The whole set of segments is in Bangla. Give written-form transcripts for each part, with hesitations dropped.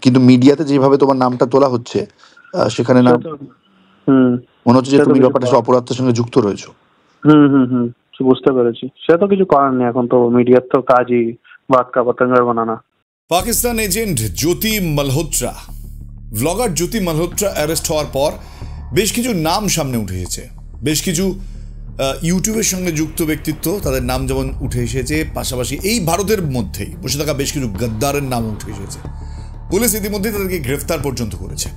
কিন্তু মিডিয়াতে যেভাবে তোমার নামটা তোলা হচ্ছে সেখানে না মনে হচ্ছে যে তুমি ব্যাপারটা অপরাধের সঙ্গে যুক্ত রয়েছো। বুঝতে পেরেছি, সে তো কিছু করার নেই, এখন তো মিডিয়ার তো কাজই বাক্কা পতঙ্গার বানানা। পাকিস্তান এজেন্ট জ্যোতি মালহোত্রা, ব্লগার জ্যোতি মালহোত্রা অ্যারেস্ট হওয়ার পর বেশ কিছু নাম সামনে উঠে এসেছে, বেশ কিছু ইউটিউবের সঙ্গে যুক্ত ব্যক্তিত্ব তাদের নাম যেমন উঠে এসেছে, পাশাপাশি এই ভারতের মধ্যেই বসে থাকা বেশ কিছু গদ্দারের নাম উঠে এসেছে। পুলিশ ইতিমধ্যে তাদেরকে গ্রেফতার পর্যন্ত করেছে।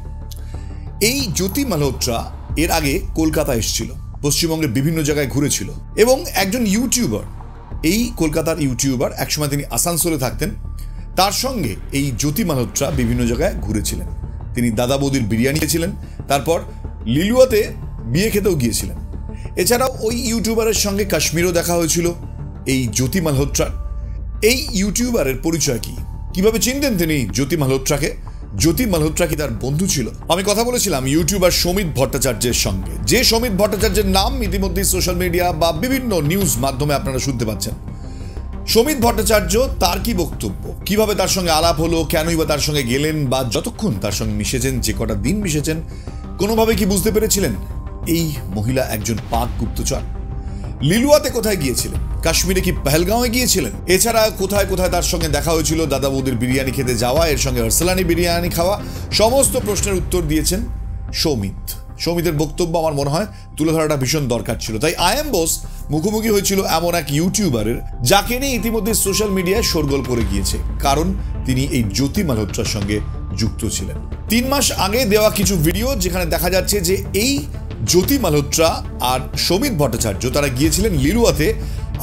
এই জ্যোতি মালহোত্রা এর আগে কলকাতা এসেছিল, পশ্চিমবঙ্গের বিভিন্ন জায়গায় ঘুরেছিল এবং একজন ইউটিউবার, এই কলকাতার ইউটিউবার, একসময় তিনি আসানসোলে থাকতেন। তার সঙ্গে এই জ্যোতি মালহোত্রা বিভিন্ন জায়গায় ঘুরেছিলেন। তিনি দাদা বৌদির বিরিয়ানি খেয়েছিলেন, তারপর লিলুয়াতে বিয়ে খেতেও গিয়েছিলেন। এছাড়াও ওই ইউটিউবারের সঙ্গে কাশ্মীরও দেখা হয়েছিল এই জ্যোতি মালহোত্রার। এই ইউটিউবারের পরিচয় কি, কিভাবে চিনতেন তিনি জ্যোতি মালহোত্রাকে? জ্যোতি মালহোত্রা কি তার বন্ধু ছিল? আমি কথা বলেছিলাম ইউটিউবার সমিত ভট্টাচার্যের সঙ্গে, যে সমিত ভট্টাচার্যের নাম ইতিমধ্যেই সোশ্যাল মিডিয়া বা বিভিন্ন নিউজ মাধ্যমে আপনারা শুনতে পাচ্ছেন। সমিত ভট্টাচার্য, তার কি বক্তব্য, কিভাবে তার সঙ্গে আলাপ হলো, কেনই বা তার সঙ্গে গেলেন, বা যতক্ষণ তার সঙ্গে মিশেছেন, যে কটা দিন মিশেছেন, কোনোভাবে কি বুঝতে পেরেছিলেন এই মহিলা একজন পাক গুপ্তচর? লিলুয়াতে কোথায় গিয়েছিলেন? কাশ্মীরে কি পেহেলগাঁওয়ে গিয়েছিলেন? এছাড়া কোথায় কোথায় তার সঙ্গে দেখা হয়েছিল? দাদা বৌদির বিরিয়ানি খেতে যাওয়া, এর সঙ্গে আরসালানি বিরিয়ানি খাওয়া, সমস্ত প্রশ্নের উত্তর দিয়েছেন সৌমিত। সৌমিতের বক্তব্য আমার মনে হয় তুলে ধরাটা ভীষণ দরকার ছিল। তাই আইএম বোস মুখোমুখি হয়েছিল এমন এক ইউটিউবারের, যাকে নিয়ে ইতিমধ্যে সোশ্যাল মিডিয়ায় শোরগোল পড়ে গিয়েছে, কারণ তিনি এই জ্যোতি মালহোত্রার সঙ্গে যুক্ত ছিলেন। 3 মাস আগে দেওয়া কিছু ভিডিও যেখানে দেখা যাচ্ছে যে এই জ্যোতি মালহোত্রা আর সমিত ভট্টাচার্য তারা গিয়েছিলেন লিলুয়াতে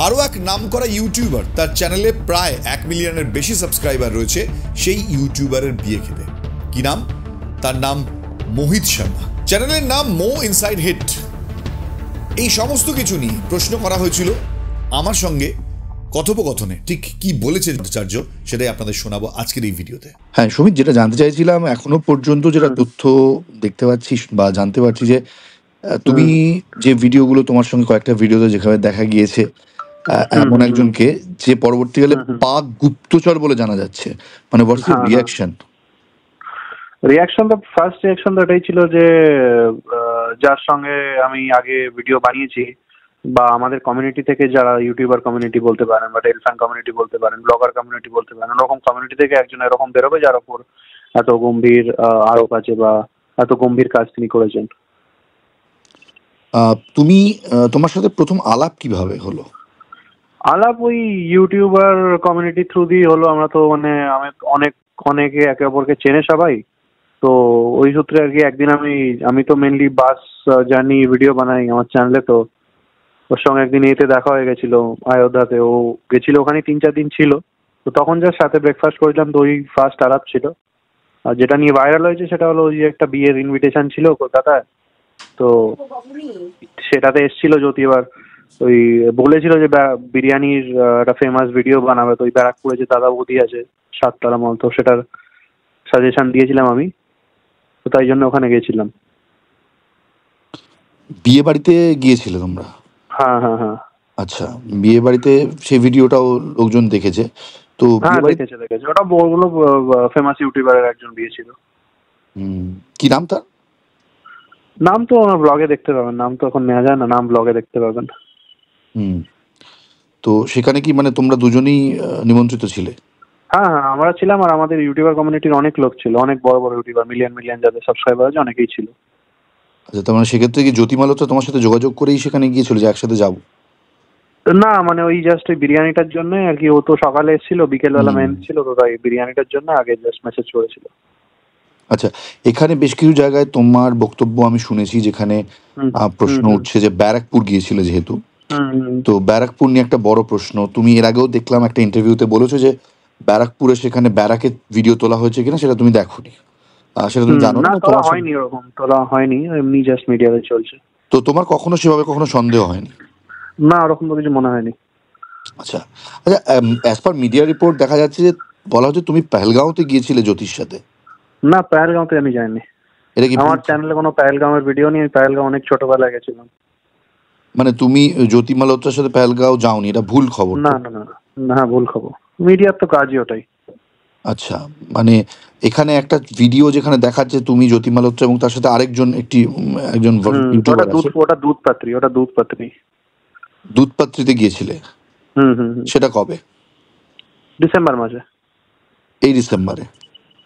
আরও এক নামকরা ইউটিউবার, তার চ্যানেলে প্রায় 1 মিলিয়নের বেশি সাবস্ক্রাইবার রয়েছে, সেই ইউটিউবারের বিয়ে খেতে। কি নাম? তার নাম মোহিত শর্মা, চ্যানেলের নাম মো ইনসাইড হিট। এই সমস্ত কিছু নিয়ে প্রশ্ন করা হয়েছিল আমার সঙ্গে কথোপকথনে। ঠিক কি বলেছে ভট্টাচার্য সেটাই আপনাদের শোনাবো আজকের এই ভিডিওতে। হ্যাঁ সুমিত, যেটা জানতে চাইছিলাম, এখনো পর্যন্ত যেটা তথ্য দেখতে পাচ্ছি বা জানতে পারছি যে তুমি যে ভিডিওগুলো, তোমার সঙ্গে কয়েকটা ভিডিওতে যেখানে দেখা গিয়েছে এমন একজনকে যে পরবর্তীকালে পাক গুপ্তচর বলে জানা যাচ্ছে, মানে হোয়াটস ইউর রিঅ্যাকশন? রিঅ্যাকশন তো ফার্স্ট রিঅ্যাকশন তো এটাই ছিল যে যার সঙ্গে আমি আগে ভিডিও বানিয়েছি বা আমাদের কমিউনিটি থেকে যারা ইউটিউবার কমিউনিটি বলতে পারেন বা টেলফ্যান কমিউনিটি বলতে পারেন, ব্লগার কমিউনিটি বলতে পারেন, ওরকম কমিউনিটি থেকে একজন এরকম বেরোবে যার ওপর এত গম্ভীর আরোপ আছে বা এত গম্ভীর কাজ তিনি করেছেন। তুমি তোমার সাথে প্রথম আলাপ কিভাবে হলো? আলাপ ওই ইউটিউবার কমিউনিটি থ্রু দিয়ে হলো। আমরা তো মানে অনেকে একে অপরকে চেনে সবাই, তো ওই সূত্রে আর কি একদিন আমি তো মেনলি বাস জার্নি ভিডিও বানাই আমার চ্যানেলে, তো ওর সঙ্গে একদিন এতে দেখা হয়ে গেছিল অযোধ্যাতে। ও গেছিল ওখানে 3-4 দিন ছিল, তো তখন যার সাথে ব্রেকফাস্ট করেছিলাম, তো ওই ফার্স্ট আলাপ ছিল। আর যেটা নিয়ে ভাইরাল হয়েছে সেটা হলো ওই যে একটা বিয়ের ইনভিটেশন ছিল কলকাতায়, তো সেটাতে এসেছিল জ্যোতি। এবার ওই বলেছিল যে বিরিয়ানির একটা ফেমাস ভিডিও বানাবে, তো ওই ব্যারাকপুরে যে দাদা বৌদি আছে 7 তলা মল, তো সেটার সাজেশন দিয়েছিলাম আমি, তো তাই জন্য ওখানে গেছিলাম। বিয়ে বাড়িতে গিয়েছিলে তোমরা? হ্যাঁ। আচ্ছা, বিয়ে বাড়িতে সেই ভিডিওটাও লোকজন দেখেছে তো? হ্যাঁ দেখেছে, ওটা বড়গুলো ফেমাস ইউটিউবারের একজন বিয়ে ছিল। কি নাম তার? নাম তো আমার ব্লগে দেখতে পাবেন, নাম তো এখন নেওয়া যায় না, নাম ব্লগে দেখতে পাবেন। তো সেখানে কি মানে তোমরা দুজনেই নিমন্ত্রিত ছিলে? হ্যাঁ আমরা ছিলাম, আর আমাদের ইউটিউবার কমিউনিটির অনেক লোক ছিল, অনেক বড় বড় ইউটিউবার, মিলিয়ন যাদের সাবস্ক্রাইবার আছে অনেকেই ছিল। আচ্ছা, তার মানে সেক্ষেত্রে কি জ্যোতি মালহোত্রা তোমার সাথে যোগাযোগ করেই সেখানে গিয়েছিল যে একসাথে যাবো? না, মানে ওই জাস্ট ওই বিরিয়ানিটার জন্য আর কি। ও তো সকালে এসেছিল, বিকেলবেলা মেন ছিল, তো তাই বিরিয়ানিটার জন্য আগে জাস্ট মেসেজ করেছিল। আচ্ছা, এখানে বেশ কিছু জায়গায় তোমার বক্তব্য আমি শুনেছি যেখানে প্রশ্ন উঠছে যে ব্যারাকপুর গিয়েছিল যেহেতু, তো ব্যারাকপুর নিয়ে একটা বড় প্রশ্ন। তুমি এর আগেও দেখলাম একটা ইন্টারভিউতে বলেছো যে ব্যারাকপুরে সেখানে ব্যারাকের ভিডিও তোলা হয়েছে কিনা সেটা তুমি দেখোনি, সেটা তুমি জানো না? তোলা হয়নি, ওরকম তোলা হয়নি, এমনি জাস্ট মিডিয়াতে চলছে। তো তোমার কখনো সেভাবে কখনো সন্দেহ হয়নি? না, ওরকম তো কিছু মনে হয়নি। আচ্ছা, অ্যাজ পার মিডিয়া রিপোর্ট দেখা যাচ্ছে যে বলা হচ্ছে তুমি পেহেলগাঁওতে গিয়েছিলে জ্যোতির সাথে। না, পেহেলগাঁওতে আমি যাইনি। এটা কি আমার চ্যানেলে কোনো পেহেলগাঁওয়ের ভিডিও নেই। আমি পেহেলগাঁও অনেক ছোটবেলায় গেছিলাম। মানে তুমি জ্যোতি মালহোত্রার সাথে পেহেলগাঁও যাওনি, এটা ভুল খবর? না, ভুল খবর। মিডিয়ার তো কাজই ওটাই। আচ্ছা, মানে এখানে একটা ভিডিও যেখানে দেখাচ্ছে তুমি জ্যোতি মালহোত্রা এবং তার সাথে আরেকজন একজন ইউটিউবার আছে, ওটা দুধপাত্রী। দুধপাত্রিতে গিয়েছিলে, সেটা কবে? ডিসেম্বর মাসে। এই ডিসেম্বরে?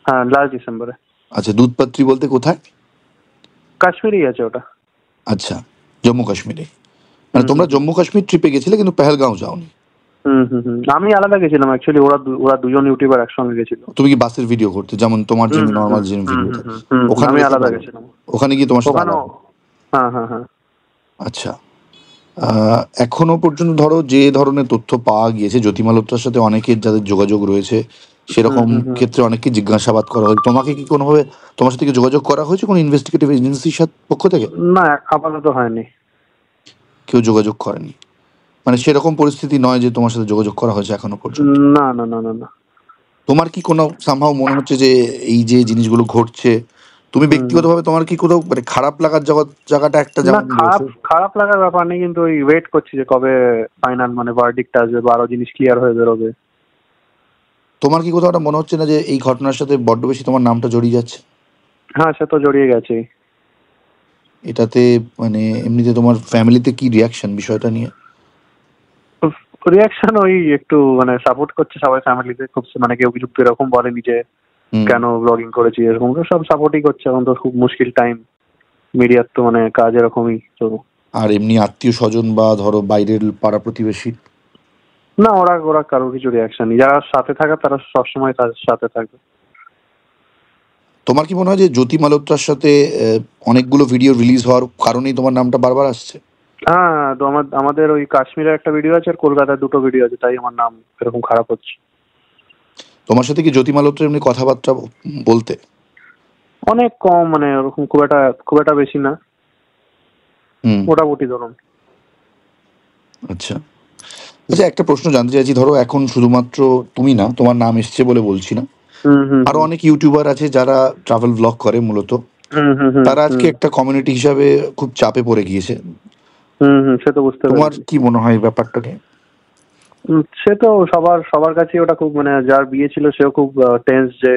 হ্যাঁ, লাস্ট ডিসেম্বরে। আচ্ছা, দুধপাত্রি বলতে কোথায়? কাশ্মীরেই আছে ওটা। আচ্ছা, জম্মু কাশ্মীরে। মানে তোমরা জম্মু কাশ্মীর ট্রিপে গেছিলে কিন্তু পেহেলগাঁও যাওনি? আমি আলাদা গেছিলাম অ্যাকচুয়ালি, ওরা দুজন ইউটিউবার একসঙ্গে গেছিল। তুমি কি বাসের ভিডিও করতে, যেমন তোমার যে নর্মাল যে ভিডিও? ওখানে আমি আলাদা গেছিলাম। ওখানে গিয়ে তোমার সাথে? হ্যাঁ। আচ্ছা, এখনো পর্যন্ত ধরো যে ধরনের তথ্য পাওয়া গিয়েছে, জ্যোতি মালহোত্রার সাথে অনেকের যাদের যোগাযোগ রয়েছে সেরকম ক্ষেত্রে অনেককে জিজ্ঞাসাবাদ করা হয়। তোমাকে কি কোনোভাবে তোমার সাথে কি যোগাযোগ করা হয়েছে কোনো ইনভেস্টিগেটিভ এজেন্সির সাথে পক্ষ থেকে? না, আপাতত হয়নি, কেউ যোগাযোগ করেনি। মানে সেরকম পরিস্থিতি নয় যে তোমার সাথে যোগাযোগ করা হয়েছে এখনো পর্যন্ত? না। তোমার কি কোনো সামহাও মনে হচ্ছে যে এই যে জিনিসগুলো ঘটছে, তুমি ব্যক্তিগতভাবে তোমার কি কোথাও মানে খারাপ লাগার জায়গাটা একটা? না, খারাপ লাগার ব্যাপার নেই, কিন্তু ওই ওয়েট করছি যে কবে ফাইনাল মানে ভার্ডিক্ট আসবে বা আরো জিনিস ক্লিয়ার হয়ে বেরোবে। তোমার কি কোথাও মনে হচ্ছে না যে এই ঘটনার সাথে বড্ড বেশি তোমার নামটা জড়িয়ে যাচ্ছে? হ্যাঁ, সে তো জড়িয়ে গেছে। এটাতে মানে এমনিতে তোমার ফ্যামিলিতে কি রিয়াকশন বিষয়টা নিয়ে? রিয়াকশন ওই একটু মানে সাপোর্ট করছে সবাই ফ্যামিলিতে, খুব মানে কেউ কিছু এরকম বলেনি যে কেন ব্লগিং করেছি, এরকম সব সাপোর্টই করছে। এখন তো খুব মুশকিল টাইম, মিডিয়ার তো মানে কাজ এরকমই তো। আর এমনি আত্মীয় স্বজন বা ধরো বাইরের পাড়া প্রতিবেশী? না, ওরা কারোর কিছু রিয়াকশন নেই। যারা সাথে থাকে তারা সবসময় তাদের সাথে থাকবে। তোমার কি মনে হয় যে জ্যোতি মালহোত্রার সাথে অনেকগুলো ভিডিও রিলিজ হওয়ার কারণেই তোমার নামটা বারবার আসছে? হ্যাঁ, তো আমাদের ওই কাশ্মীরের একটা ভিডিও আছে আর কলকাতার দুটো ভিডিও আছে, তাই আমার নাম এরকম খারাপ হচ্ছে। তোমার সাথে কি জ্যোতি মালহোত্রা এমনি কথাবার্তা বলতে? অনেক কম, মানে ওরকম খুব একটা বেশি না, মোটামুটি ধরুন। আচ্ছা, একটা প্রশ্ন জানতে চাইছি, ধরো এখন শুধুমাত্র তুমি না, তোমার নাম এসছে বলে বলছি না, আরো অনেক ইউটিউবার আছে যারা ট্রাভেল ব্লগ করে মূলত, তারা আজকে একটা কমিউনিটি হিসাবে খুব চাপে পড়ে গিয়েছে। সে তো বুঝতে পারছি। তোমার কি মনে হয় ব্যাপারটাকে? সে তো সবার কাছে ওটা খুব, মানে যার বিয়ে ছিল সেও খুব টেন্স যে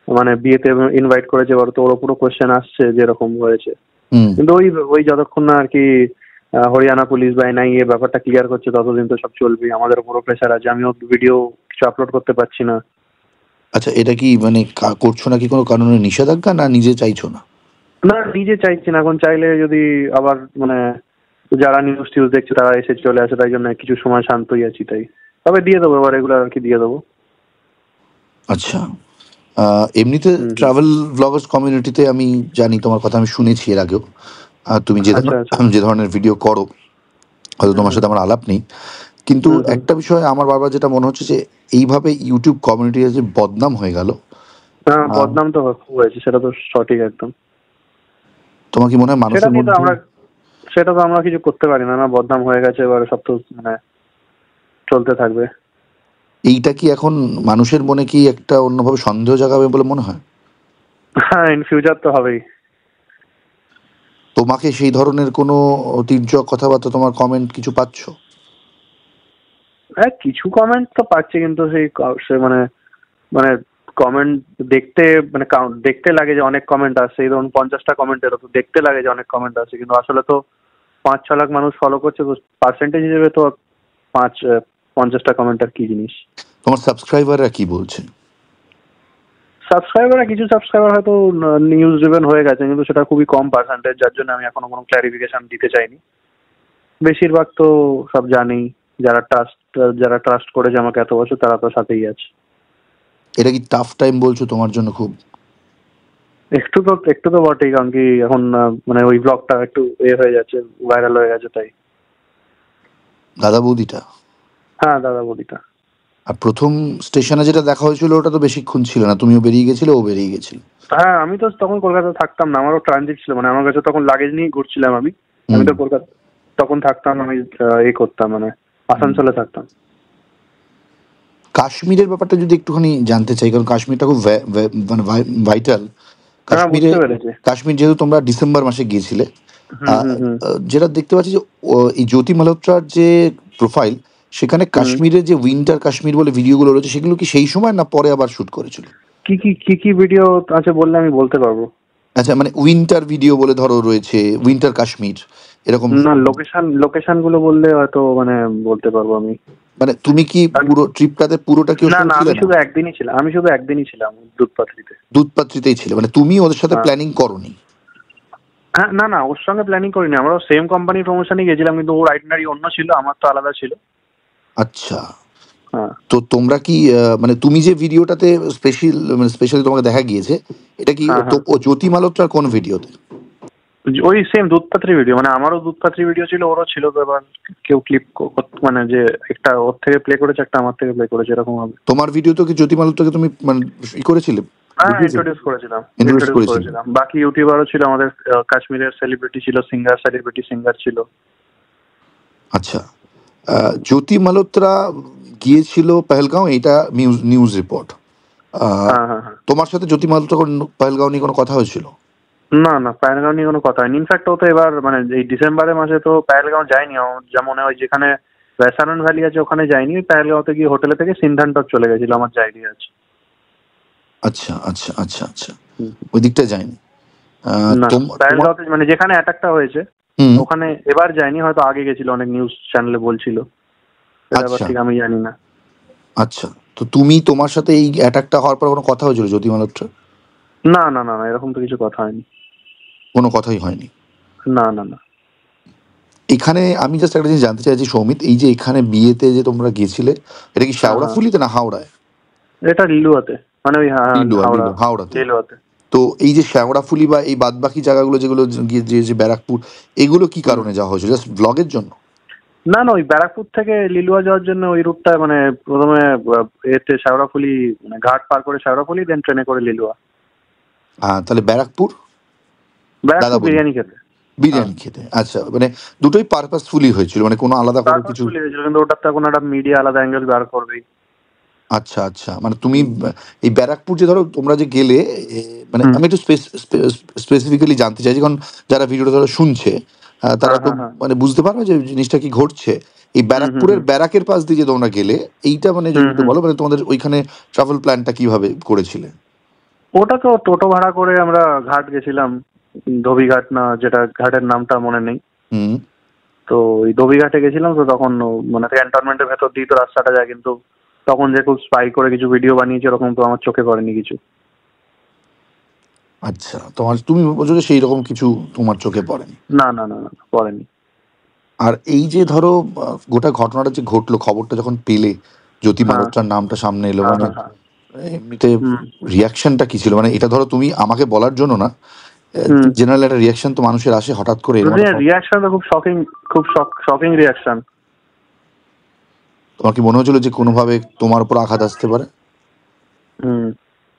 মানে বিয়েতে ইনভাইট করেছে, তো ওর পুরো কোশ্চেন আসছে যেরকম হয়েছে। কিন্তু ওই যতক্ষণ না আর কি হরিয়ানা পুলিশ বা এনআইএ ব্যাপারটা ক্লিয়ার করছে ততদিন তো সব চলবে। আমাদের উপরও প্রেশার আছে, আমিও ভিডিও কিছু আপলোড করতে পারছি না। আচ্ছা, এটা কি মানে করছো নাকি কোনো কারণে নিষেধাজ্ঞা, না নিজে চাইছো না? না, নিজে চাইছি না। এখন চাইলে যদি আবার মানে যারা নিউজ দেখছে তারা এসে চলে আসে, তাই জন্য কিছু সময় শান্তই আছি। তাই তবে দিয়ে দেবো এবার রেগুলার আর কি, দিয়ে দেবো। আচ্ছা, এমনিতে ট্রাভেল ব্লগার্স কমিউনিটিতে আমি জানি, তোমার কথা আমি শুনেছি এর আগেও, তুমি যে ধরনের ভিডিও করো, হয়তো তোমার সাথে আমার আলাপ নেই, কিন্তু একটা বিষয় আমার বারবার যেটা মনে হচ্ছে যে এইভাবে ইউটিউব কমিউনিটি যে বদনাম হয়ে গেল। বদনাম তো হয়েছে, সেটা তো সঠিক একদম। তোমার কি মনে হয় মানুষের মধ্যে? সেটা তো আমরা কিছু করতে পারি না, বদনাম হয়ে গেছে, এবার সব তো মানে চলতে থাকবে। এইটা কি এখন মানুষের মনে কি একটা অন্যভাবে সন্দেহ জাগাবে বলে মনে হয়? হ্যাঁ, ইন ফিউচার তো হবেই। তোমাকে সেই ধরনের কোনো তির্যক কথাবার্তা, তোমার কমেন্ট কিছু পাচ্ছ? হ্যাঁ, কিছু কমেন্ট তো পাচ্ছি, কিন্তু সে মানে মানে কমেন্ট দেখতে লাগে যে অনেক কমেন্ট আসছে। এই ধরুন 50টা কমেন্টের তো দেখতে লাগে যে অনেক কমেন্ট আসছে, কিন্তু আসলে তো 5-6 লাখ মানুষ ফলো করছে, তো পার্সেন্টেজ হিসেবে তো 50টা কমেন্ট আর কি জিনিস। তোমার সাবস্ক্রাইবাররা কি বলছে? কিছু সাবস্ক্রাইবার হয়তো নিউজ ড্রিভেন হয়ে গেছে, কিন্তু সেটা খুবই কম পার্সেন্টেজ, যার জন্য আমি এখনো কোনো ক্ল্যারিফিকেশন দিতে চাইনি। বেশিরভাগ তো সব জানি, যারা ট্রাস্ট করেছে আমাকে এত বছর, তারা তো সাথেই আছে। এটা কি টাফ টাইম বলছো তোমার জন্য? খুব একটু তো বটেই, কারণ কি এখন মানে ওই ব্লগটা একটু হয়ে যাচ্ছে, ভাইরাল হয়ে গেছে তাই। দাদা বৌদিটা? হ্যাঁ, দাদা বৌদিটা। আর প্রথম স্টেশনে যেটা দেখা হয়েছিল ওটা তো বেশিক্ষণ ছিল না, তুমিও বেরিয়ে গেছিলে, ও বেরিয়ে গেছিল। হ্যাঁ, আমি তো তখন কলকাতায় থাকতাম না, আমারও ট্রানজিট ছিল, মানে আমার কাছে তখন লাগেজ নিয়ে ঘুরছিলাম আমি তো কলকাতা তখন থাকতাম, আমি করতাম মানে আসানসোলে থাকতাম। কাশ্মীরের ব্যাপারটা যদি একটুখানি জানতে চাই, কারণ কাশ্মীরটা খুব মানে ভাইটাল। কাশ্মীর যেহেতু তোমরা ডিসেম্বর মাসে গিয়েছিলে, যেটা দেখতে পাচ্ছি যে এই জ্যোতি মালহোত্রার যে প্রোফাইল, সেখানে কাশ্মীরের যে উইন্টার কাশ্মীর বলে ভিডিওগুলো রয়েছে, সেগুলো কি সেই সময় না পরে আবার শুট করেছিল? কি ভিডিও আছে বললে আমি বলতে পারবো। আচ্ছা, মানে উইন্টার ভিডিও বলে ধরো রয়েছে, উইন্টার কাশ্মীর এরকম। না, লোকেশন গুলো বললে হয়তো মানে বলতে পারবো আমি। মানে তুমি কি পুরো ট্রিপটাতে পুরোটা কি ওর না সাথে না, ছিলে? আমি শুধু একদিনই ছিলাম দুধপাথরিতে। দুধপাত্রিতেই ছিল, মানে তুমি ওদের সাথে প্ল্যানিং করনি? হ্যাঁ, না না, ওর সঙ্গে প্ল্যানিং করিনি, আমরা সেম কোম্পানি প্রমোশনে গেছিলাম, কিন্তু ওর আইটিনারি অন্য ছিল, আমার তো আলাদা ছিল। আচ্ছা, হ্যাঁ তো তোমরা কি মানে তুমি যে ভিডিওটাতে স্পেশালি তোমাকে দেখা গিয়েছে, এটা কি হ্যাঁ তো হ্যাঁ, ও জ্যোতি মালোত্রার কোন ভিডিওতে? ওই সেম দুধপাথরি ভিডিও, মানে আমারও দুধপাথরি ভিডিও ছিল, ওরও ছিল। তো এবার কেউ ক্লিপ মানে যে একটা ওর থেকে প্লে করেছে, একটা আমার থেকে প্লে করেছে, এরকম হবে। তোমার ভিডিওতে কি জ্যোতি মালোত্রাকে তুমি মানে ই করেছিলে, হ্যাঁ, দেখিয়েছিলে? ইন্ট্রোডিউস করেছিলে? করেছিলাম। বাকি ইউটিউবারও ছিল আমাদের, কাশ্মীরের সেলিব্রিটি ছিল, সিঙ্গার ছিল। আচ্ছা, জ্যোতি মালোত্রা গিয়েছিল পেহেলগাঁও, এটা নিউজ রিপোর্ট। হ্যাঁ হ্যাঁ হ্যাঁ। তোমার সাথে জ্যোতি মালোত্রা পেহেলগাঁও নিয়ে কোনো কথা হয়েছিল? না না, প্যাহেলগাঁও নিয়ে কোনো কথা হয়নি। ইনফ্যাক্ট ও তো এবার মানে এই ডিসেম্বরের মাসে তো প্যাহেলগাঁও যায়নি। আমার যা মনে হয়, যেখানে ভ্যাসারন ভ্যালি আছে ওখানে যায়নি, প্যাহেলগাঁওতে গিয়ে হোটেলে থেকে সিনধানটক চলে গেছিল, আমার যা আইডিয়া আছে। আচ্ছা আচ্ছা আচ্ছা আচ্ছা, ওই দিকটা যায়নি। না, প্যাহেলগাঁওতে মানে যেখানে অ্যাটাকটা হয়েছে ওখানে এবার যায়নি, হয়তো আগে গেছিল, অনেক নিউজ চ্যানেলে বলছিল। এটা আবার ঠিক আমি জানি না। আচ্ছা, তো তোমার সাথে এই অ্যাটাকটা হওয়ার পর কোনো কথা হয়েছিল জ্যোতি মালোত্রা? না না না না, এরকম তো কিছু কথা হয়নি। কোনো কথাই হয়নি? না না না। এখানে আমি জাস্ট একটা জিনিস জানতে চাইছি সৌমিত, এই যে এখানে বিয়েতে যে তোমরা গিয়েছিলে, এটা কি শেওড়াফুলিতে না হাওড়ায়? এটা লিলুয়াতে, মানে ওই হাওড়াতে। লিলুয়াতে। তো এই যে শেওড়াফুলি বা এই বাদবাকি জায়গাগুলো যেগুলো যে ব্যারাকপুর, এগুলো কি কারণে যাওয়া হয়েছিল? জাস্ট ব্লগের জন্য? না না, ওই ব্যারাকপুর থেকে লিলুয়া যাওয়ার জন্য ওই রুটটা, মানে প্রথমে এতে শেওড়াফুলি মানে ঘাট পার করে শেওড়াফুলি, দেন ট্রেনে করে লিলুয়া। তাহলে ব্যারাকপুর বিরিয়ানি খেতে। বিরিয়ানি খেতে। আচ্ছা, মানে দুটোই পারপাসফুলি হয়েছিল, মানে কোনো আলাদা করে কিছু? কিন্তু ওটার তো কোনো একটা মিডিয়া আলাদা অ্যাঙ্গেল বার করবেই। আচ্ছা আচ্ছা, মানে তুমি এই ব্যারাকপুর যে ধরো তোমরা যে গেলে, মানে আমি একটু স্পেসিফিক্যালি জানতে চাইছি, কারণ যারা ভিডিওটা ধরো শুনছে তারা তো মানে বুঝতে পারবে যে জিনিসটা কি ঘটছে। এই ব্যারাকপুরের ব্যারাকের পাশ দিয়ে যে তোমরা গেলে, এইটা মানে যদি একটু বলো, মানে তোমাদের ওইখানে ট্রাভেল প্ল্যানটা কিভাবে করেছিলে? ওটা তো টোটো ভাড়া করে আমরা ঘাট গেছিলাম, ধোবিঘাট না, যেটা ঘাটের নামটা মনে নেই। তো ওই ধোবিঘাটে গেছিলাম, তো তখন মানে ক্যান্টনমেন্টের ভেতর দিয়ে তো রাস্তাটা যায়, কিন্তু তখন যে খুব স্পাই করে কিছু ভিডিও বানিয়েছে, ওরকম তো আমার চোখে পড়েনি কিছু। আচ্ছা, তুমি বলছো যে সেই রকম কিছু তোমার চোখে পড়েনি? না না না না, পড়েনি। আর এই যে ধরো গোটা ঘটনাটা যে ঘটলো, খবরটা যখন পেলে, জ্যোতি মালোত্রার নামটা সামনে এলো, মানে এমনিতে রিয়াকশনটা কি ছিল? মানে এটা ধরো তুমি আমাকে বলার জন্য না, জেনারেল একটা রিয়াকশন তো মানুষের আসে হঠাৎ করে। রিয়াকশন তো খুব শকিং রিয়াকশন। তোমার কি মনে হচ্ছিল যে কোনোভাবে তোমার উপর আঘাত আসতে পারে?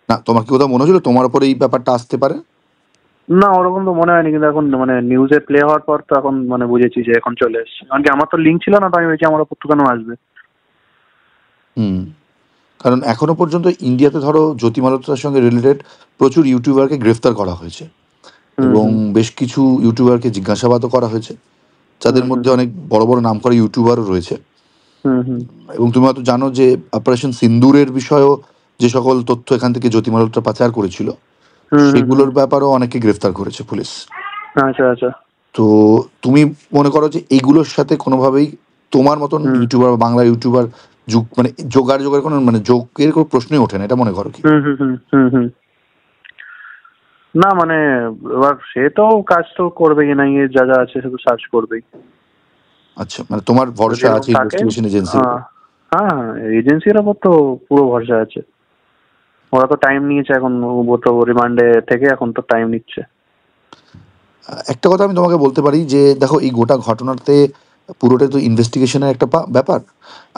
না, তোমার কি কোথাও মনে হচ্ছিল তোমার উপর এই ব্যাপারটা আসতে পারে? না, ওরকম তো মনে হয়নি, কিন্তু এখন মানে নিউজে প্লে হওয়ার পর তো এখন মানে বুঝেছি যে এখন চলে এসছে। কারণ কি, আমার তো লিঙ্ক ছিল না, তো আমি ভেবেছি আমার উপর তো কেন আসবে। কারণ এখনো পর্যন্ত ইন্ডিয়াতে ধরো জ্যোতি মালোত্রার সঙ্গে রিলেটেড প্রচুর ইউটিউবারকে গ্রেফতার করা হয়েছে, এবং বেশ কিছু ইউটিউবারকে জিজ্ঞাসাবাদও করা হয়েছে, যাদের মধ্যে অনেক বড় বড় নাম করা ইউটিউবারও রয়েছে। এবং তুমি হয়তো জানো যে অপারেশন সিন্দুরের বিষয়েও যে সকল তথ্য এখান থেকে জ্যোতি মালোত্রা পাচার করেছিল, সেগুলোর ব্যাপারেও অনেকে গ্রেফতার করেছে পুলিশ। আচ্ছা আচ্ছা। তো তুমি মনে করো যে এইগুলোর সাথে কোনোভাবেই তোমার মতন ইউটিউবার, বাংলা ইউটিউবার মানে যোগের কোনো মানে যোগের কোনো প্রশ্নই ওঠে না, এটা মনে করো কি? না মানে এবার সে তো কাজ তো করবেই, না যা যা আছে সে তো সার্চ করবেই। আচ্ছা, মানে তোমার ভরসা আছে ইনভেস্টিগেশন এজেন্সি? হ্যাঁ, এজেন্সির ওপর তো পুরো ভরসা আছে। ওরা তো টাইম নিয়েছে, এখন তো রিমান্ডে থেকে এখন তো টাইম নিচ্ছে। একটা কথা আমি তোমাকে বলতে পারি যে দেখো, এই গোটা ঘটনাতে পুরোটাই তো ইনভেস্টিগেশনের একটা ব্যাপার।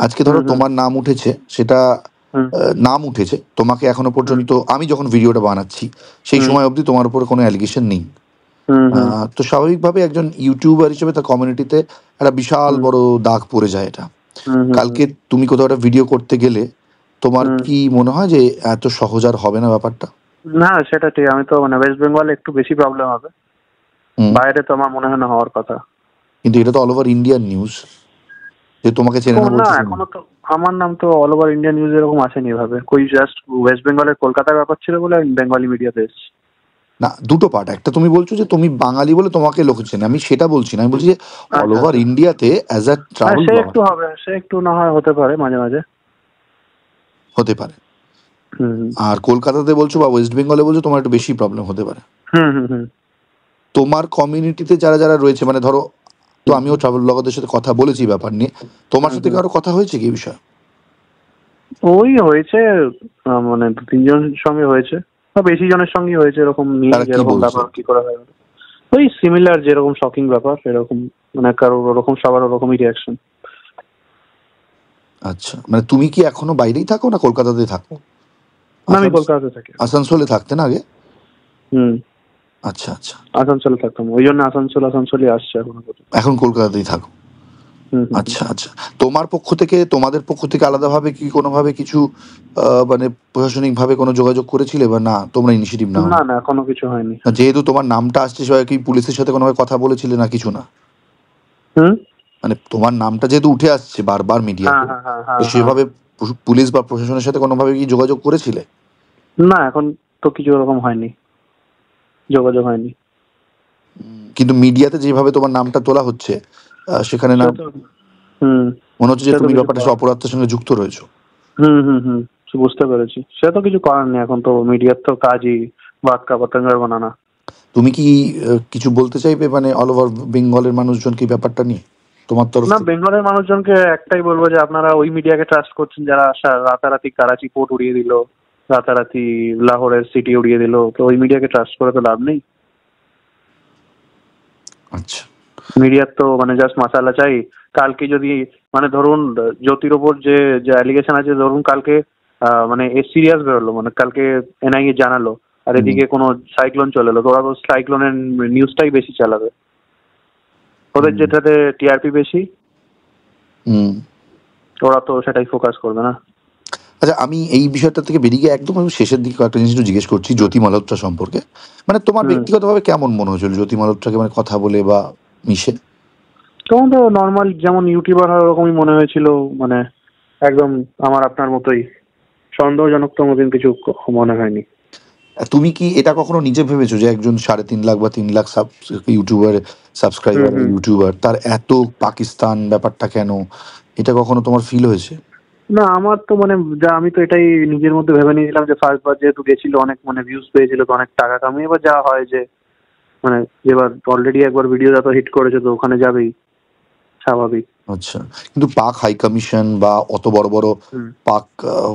আজকে ধরো তোমার নাম উঠেছে, সেটা নাম উঠেছে, তোমাকে এখনো পর্যন্ত আমি যখন ভিডিওটা বানাচ্ছি সেই সময় অবধি তোমার উপরে কোনো অ্যালিগেশন নেই। তো স্বাভাবিকভাবে একজন ইউটিউবার হিসেবে তার কমিউনিটিতে একটা বিশাল বড় দাগ পড়ে যায় এটা। কালকে তুমি কোথাও একটা ভিডিও করতে গেলে তোমার কি মনে হয় যে এত সহজ আর হবে না ব্যাপারটা? না, সেটা ঠিক। আমি তো মানে ওয়েস্ট বেঙ্গলে একটু বেশি প্রবলেম হবে, বাইরে তো আমার মনে হয় না হওয়ার কথা। কিন্তু এটা তো অল ওভার ইন্ডিয়ান নিউজ, যে তোমাকে চেনে না। আমার নাম তো অল ওভার ইন্ডিয়া নিউজ এরকম আসেনি এভাবে, কই জাস্ট ওয়েস্ট বেঙ্গলের কলকাতার ব্যাপার ছিল বলে বেঙ্গলি মিডিয়াতে এসেছি। না, দুটো পার্ট। একটা তুমি বলছো যে তুমি বাঙালি বলে তোমাকে লোকে চেনে, আমি সেটা বলছি না। আমি বলছি যে অল আচ্ছা ওভার আচ্ছা। ইন্ডিয়াতে অ্যাজ আ হ্যাঁ ট্রাভেল সে ব্লগার একটু হবে, সে একটু না হয় হতে পারে মাঝে মাঝে। হতে পারে। হুম হুম আর কলকাতাতে বলছো বা ওয়েস্ট বেঙ্গলে বলছো, তোমার একটু বেশি প্রবলেম হতে পারে। হুম হুম হুম তোমার কমিউনিটিতে যারা যারা রয়েছে, মানে ধরো, তো আমিও ট্রাভেল ব্লগারদের সাথে কথা বলেছি ব্যাপার নিয়ে, তোমার হুম সাথে হুম। কারো কথা হয়েছে কি এই বিষয়ে? ওই হয়েছে, মানে 2-3 জনের সঙ্গে হয়েছে বা বেশি জনের সঙ্গে হয়েছে এরকম নিয়ে, তারা কি যেরকম বলছে? ব্যাপার কি করা হয় ওই সিমিলার, যেরকম শকিং ব্যাপার এরকম, মানে কারোর ওরকম সবার ওরকমই রিয়াকশন। আচ্ছা, মানে তুমি কি এখনো বাইরেই থাকো না কলকাতাতে থাকো? না আমি কলকাতাতে থাকি। আসানসোলে থাকতে না আগে? হুম। আচ্ছা আচ্ছা, আসানসোলে থাকতাম, ওই জন্য আসানসোলই আসছে এখন পর্যন্ত। এখন কলকাতাতেই থাকো। হুম হুম হুম। আচ্ছা আচ্ছা, তোমার পক্ষ থেকে, তোমাদের পক্ষ থেকে আলাদাভাবে কি কোনোভাবে কিছু মানে প্রশাসনিক ভাবে কোনো যোগাযোগ করেছিলে, বা না তোমরা ইনিশিয়েটিভ নাও? না না এখনো কিছু হয়নি। না, যেহেতু তোমার নামটা আসছে, সবাই কি পুলিশের সাথে কোনোভাবে কথা বলেছিলে না কিছু না? হুম। মানে তোমার নামটা যেহেতু উঠে আসছে বারবার হ্যাঁ মিডিয়াতে, হ্যাঁ হ্যাঁ তো হ্যাঁ হ্যাঁ। সেভাবে পুলিশ বা প্রশাসনের সাথে কোনোভাবে কি যোগাযোগ করেছিলে? না এখন তো কিছু ওরকম হয়নি, যোগাযোগ হয়নি। কিন্তু মিডিয়াতে যেভাবে তোমার নামটা তোলা হচ্ছে, সেখানে না সে তো হুম, মনে হচ্ছে যে সে তো তুমি কিছু ব্যাপারটা করার, অপরাধের সঙ্গে যুক্ত রয়েছো? হুম হুম হুম, সে বুঝতে পেরেছি। সে তো কিছু করার নেই, এখন তো মিডিয়ার তো কাজই বাক্কা পতঙ্গের বানানা। তুমি কি কিছু বলতে চাইবে, মানে অল ওভার বেঙ্গলের মানুষজন কি ব্যাপারটা নিয়ে তোমার তরফ না থেকে? বেঙ্গলের মানুষজনকে একটাই বলবো যে আপনারা ওই মিডিয়াকে ট্রাস্ট করছেন যারা রাতারাতি করাচি পোর্ট উড়িয়ে দিল, রাতারাতি লাহোরের সিটি উড়িয়ে দিল, তো ওই মিডিয়াকে ট্রাস্ট করে তো লাভ নেই। আচ্ছা, মিডিয়ার তো মানে জাস্ট মাসালা চাই। কালকে যদি মানে ধরুন জ্যোতির ওপর যে যে অ্যালিগেশন আছে, ধরুন কালকে মানে সিরিয়াস বেরোলো, মানে কালকে এনআইএ জানালো, আর হুম এদিকে কোনো সাইক্লোন চলে এলো, তো ওরা তো সাইক্লোনের নিউজটাই বেশি চালাবে, ওদের যেটাতে টিআরপি বেশি হুম। ওরা তো সেটাই ফোকাস করবে না। আচ্ছা, আমি এই বিষয়টা থেকে বেরিয়ে গিয়ে একদম আমি শেষের দিকে কয়েকটা জিনিস একটু জিজ্ঞেস করছি জ্যোতি মালহোত্রা সম্পর্কে। মানে তোমার হুম। ব্যক্তিগতভাবে কেমন মনে হয়েছিল জ্যোতি মালহোত্রাকে, মানে কথা বলে বা মিশে? তখন তো নর্মাল যেমন ইউটিউবার হয় ওরকমই মনে হয়েছিল, মানে একদম আমার আপনার মতোই, সন্দেহজনক তো কোনোদিন কিছু মনে হয়নি। তুমি কি এটা কখনো নিজে ভেবেছো যে একজন 3.5 লাখ বা 3 লাখ ইউটিউবার, হুম সাবস্ক্রাইবার হুম। ইউটিউবার, তার এত পাকিস্তান ব্যাপারটা কেন, এটা কখনো তোমার ফিল হয়েছে? না আমার তো মানে যা, আমি তো এটাই নিজের মধ্যে ভেবে নিয়েছিলাম যে ফার্স্ট বার যেহেতু গেছিল অনেক মানে ভিউজ পেয়েছিল তো অনেক টাকা কামিয়ে, এবার যা হয় যে মানে এবার অলরেডি একবার ভিডিও যত হিট করেছে তো ওখানে যাবেই, স্বাভাবিক। আচ্ছা, কিন্তু পাক হাই কমিশন বা অত বড় বড় হুম। পাক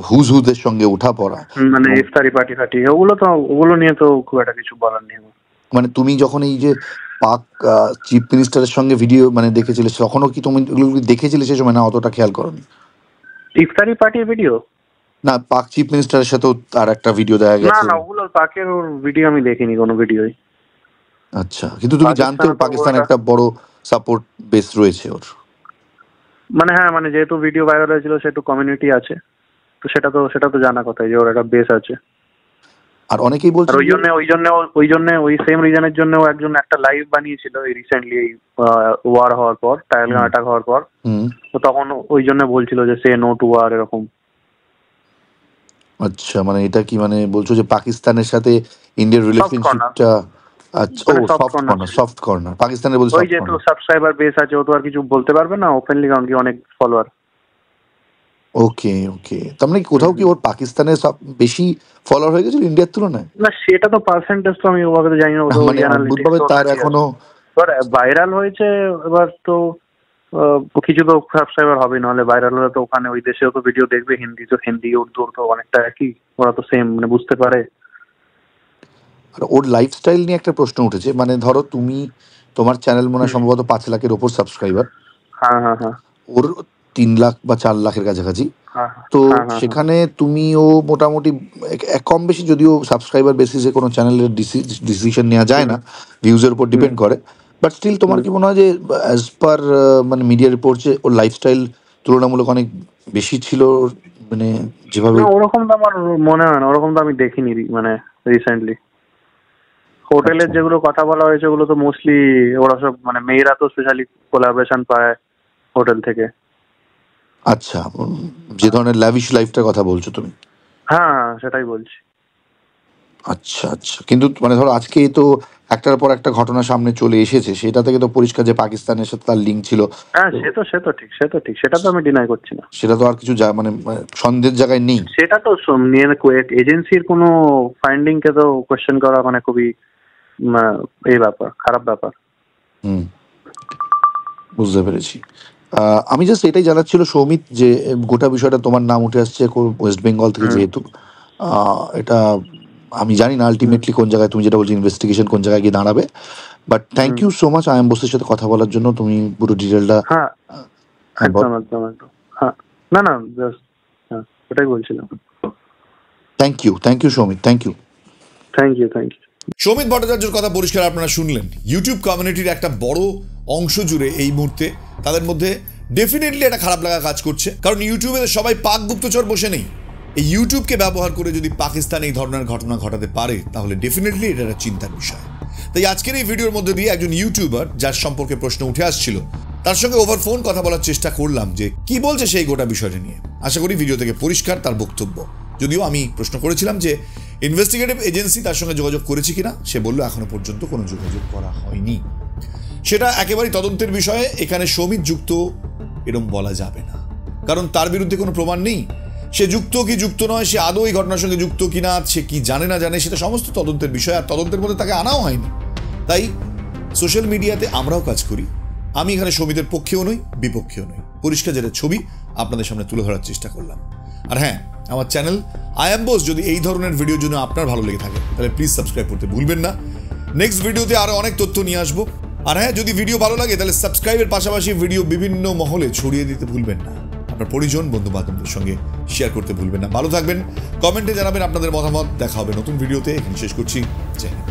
হুজহুদের সঙ্গে ওঠা পড়া, মানে এবং ইফতারি পার্টি ফাটি ওগুলো তো, ওগুলো নিয়ে তো খুব একটা কিছু বলার নেই আমার। মানে তুমি যখন এই যে পাক চিফ মিনিস্টারের সঙ্গে ভিডিও মানে দেখেছিলে, তখনও কি তুমি ওগুলো দেখেছিলে সে সময়, না অতটা খেয়াল করনি? ইফতারি পার্টির ভিডিও? না, পাক চিফ মিনিস্টারের সাথেও তার একটা ভিডিও দেখা না গেছে। না ওগুলো পাকের ওর ভিডিও আমি দেখিনি কোনো ভিডিওই। আচ্ছা, কিন্তু তুমি জানতে পাকিস্তানে তো পাকিস্তান ওটা একটা বড় সাপোর্ট বেস রয়েছে ওর? মানে হ্যাঁ, মানে যেহেতু ভিডিও ভাইরাল হয়েছিল সেহেতু কমিউনিটি আছে, তো সেটা তো জানা কথাই যে ওর একটা বেস আছে। আর অনেকেই আর বলছেন ওই যে জন্য ওই সেম রিজনের জন্য একজন একটা লাইভ বানিয়েছিল এই রিসেন্টলি, এই ওয়ার হওয়ার পর, টাইলগান অ্যাটাক হওয়ার পর, হুম, তো তখন ওই জন্য বলছিল যে সে নো টু ওয়ার এরকম। আচ্ছা, মানে এটা কি মানে বলছো যে পাকিস্তানের সাথে ইন্ডিয়ার সফট কর্নার, রিলেশনশিপটা? আচ্ছা, ও মানে সফট সফট কর্নার কর্নার, ছিল। সফট কর্নার পাকিস্তানের বলছে, ওই সফট যেহেতু কর্নার। সাবস্ক্রাইবার বেস আছে ও তো আর কিছু বলতে পারবে না ওপেনলি, কারণ কি অনেক ফলোয়ার। ওকে ওকে, তার মানে কি কোথাও কি ওর পাকিস্তানের সব বেশি ফলোয়ার হয়ে গেছিল ইন্ডিয়ার তুলনায়? না সেটা তো পার্সেন্টেজ তো আমি ওভাবে তো জানি না, ও তো ওই মানে অ্যানালিটিক্স অদ্ভুতভাবে ওর তার কাছেই আছে। এখনো এবার ভাইরাল হয়েছে, এবার তো কিছু তো সাবস্ক্রাইবার হবে, নাহলে ভাইরাল হলে তো ওখানে ওই দেশেও তো ভিডিও দেখবে, হিন্দি তো হিন্দি উর্দু তো অনেকটা একই, ওরা তো সেম মানে বুঝতে পারে। আর ওর লাইফস্টাইল নিয়ে একটা প্রশ্ন উঠেছে, মানে ধরো তুমি, তোমার চ্যানেল মনে হয় হুম। সম্ভবত 5 লাখের ওপর সাবস্ক্রাইবার, হ্যাঁ হ্যাঁ হ্যাঁ ওর 3 লাখ বা 4 লাখের কাছাকাছি। হ্যাঁ তো হ্যাঁ হ্যাঁ হ্যাঁ। সেখানে তুমিও মোটামুটি কম বেশি, যদিও সাবস্ক্রাইবার বেসিসে কোনো চ্যানেলের ডিসিশন নেওয়া যায় হুম না, ভিউজের উপর হুম ডিপেন্ড করে, বাট স্টিল তোমার হুম। কি মনে হয় যে অ্যাজ পার মানে মিডিয়া রিপোর্টসে ওর লাইফস্টাইল তুলনামূলক অনেক বেশি ছিল, মানে যেভাবে? না ওরকম তো আমার মনে হয় না, ওরকম তো আমি দেখিনি মানে রিসেন্টলি। হোটেলের আচ্ছা, যেগুলো কথা বলা হয়েছে ওগুলো তো মোস্টলি ওরা সব মানে মেয়েরা তো স্পেশালি কোলাবোরেশন পায় হোটেল থেকে। আচ্ছা, যে ধরনের ল্যাভিশ লাইফটার কথা বলছো তুমি। হ্যাঁ, সেটাই বলছি। আচ্ছা আচ্ছা, কিন্তু মানে ধরো আজকে তো একটার পর একটা ঘটনা সামনে চলে এসেছে, সেটা থেকে তো পরিষ্কার যে পাকিস্তানের সাথে তার লিঙ্ক ছিল। হ্যাঁ, সে তো ঠিক, সেটা তো আমি ডিনাই করছি না। সেটা তো আর কিছু মানে সন্দেহের জায়গায় নেই। সেটা তো এজেন্সির কোনো ফাইন্ডিং কে তো কোয়েশ্চেন করা মানে খুবই এই ব্যাপার, খারাপ ব্যাপার। বুঝতে পেরেছি। আমি জাস্ট এটাই জানার ছিল সৌমিত, যে গোটা বিষয়টা তোমার নাম উঠে আসছে ওয়েস্ট বেঙ্গল থেকে, যেহেতু এটা আমি জানি না আলটিমেটলি কোন জায়গায়, তুমি যেটা বলছো ইনভেস্টিগেশন কোন জায়গায় গিয়ে দাঁড়াবে, but thank you so much Ayam বোসের সাথে কথা বলার জন্য। তুমি পুরো ডিটেলটা। হ্যাঁ, একদম একদম একদম। হ্যাঁ, না না, জাস্ট হ্যাঁ, ওটাই বলছিলাম। Thank you Soumit, thank you. Soumit ভট্টাচার্যের কথা পরিষ্কার আপনারা শুনলেন। ইউটিউব কমিউনিটির একটা বড় অংশ জুড়ে এই মুহূর্তে তাদের মধ্যে ডেফিনেটলি একটা খারাপ লাগা কাজ করছে, কারণ ইউটিউবে সবাই পাক গুপ্তচর বসে নেই। এই ইউটিউবকে ব্যবহার করে যদি পাকিস্তান এই ধরনের ঘটনা ঘটাতে পারে, তাহলে ডেফিনেটলি এটা একটা চিন্তার বিষয়। তাই আজকের এই ভিডিওর মধ্যে দিয়ে একজন ইউটিউবার যার সম্পর্কে প্রশ্ন উঠে আসছিল, তার সঙ্গে ওভার ফোন কথা বলার চেষ্টা করলাম যে কি বলছে সেই গোটা বিষয়টা নিয়ে। আশা করি ভিডিও থেকে পরিষ্কার তার বক্তব্য। যদিও আমি প্রশ্ন করেছিলাম যে ইনভেস্টিগেটিভ এজেন্সি তার সঙ্গে যোগাযোগ করেছে কিনা, সে বলল এখনো পর্যন্ত কোনো যোগাযোগ করা হয়নি। সেটা একেবারেই তদন্তের বিষয়ে, এখানে সৌমিত যুক্ত এরম বলা যাবে না, কারণ তার বিরুদ্ধে কোনো প্রমাণ নেই। সে যুক্ত কি যুক্ত নয়, সে আদৌ এই ঘটনার সঙ্গে যুক্ত কিনা, সে কি জানে না জানে, সেটা সমস্ত তদন্তের বিষয়, আর তদন্তের মধ্যে তাকে আনাও হয়নি। তাই সোশ্যাল মিডিয়াতে আমরাও কাজ করি, আমি এখানে সৌমিতের পক্ষেও নই বিপক্ষেও নই, পরিষ্কার যেটা ছবি আপনাদের সামনে তুলে ধরার চেষ্টা করলাম। আর হ্যাঁ, আমার চ্যানেল আয়াম বোস যদি এই ধরনের ভিডিওর জন্য আপনার ভালো লেগে থাকে, তাহলে প্লিজ সাবস্ক্রাইব করতে ভুলবেন না। নেক্সট ভিডিওতে আরো অনেক তথ্য নিয়ে আসবো। আর হ্যাঁ, যদি ভিডিও ভালো লাগে তাহলে সাবস্ক্রাইবের পাশাপাশি ভিডিও বিভিন্ন মহলে ছড়িয়ে দিতে ভুলবেন না, আপনার পরিজন বন্ধু বান্ধবদের সঙ্গে শেয়ার করতে ভুলবেন না। ভালো থাকবেন, কমেন্টে জানাবেন আপনাদের মতামত। দেখা হবে নতুন ভিডিওতে, এখানে শেষ করছি। জয় হিন্দ।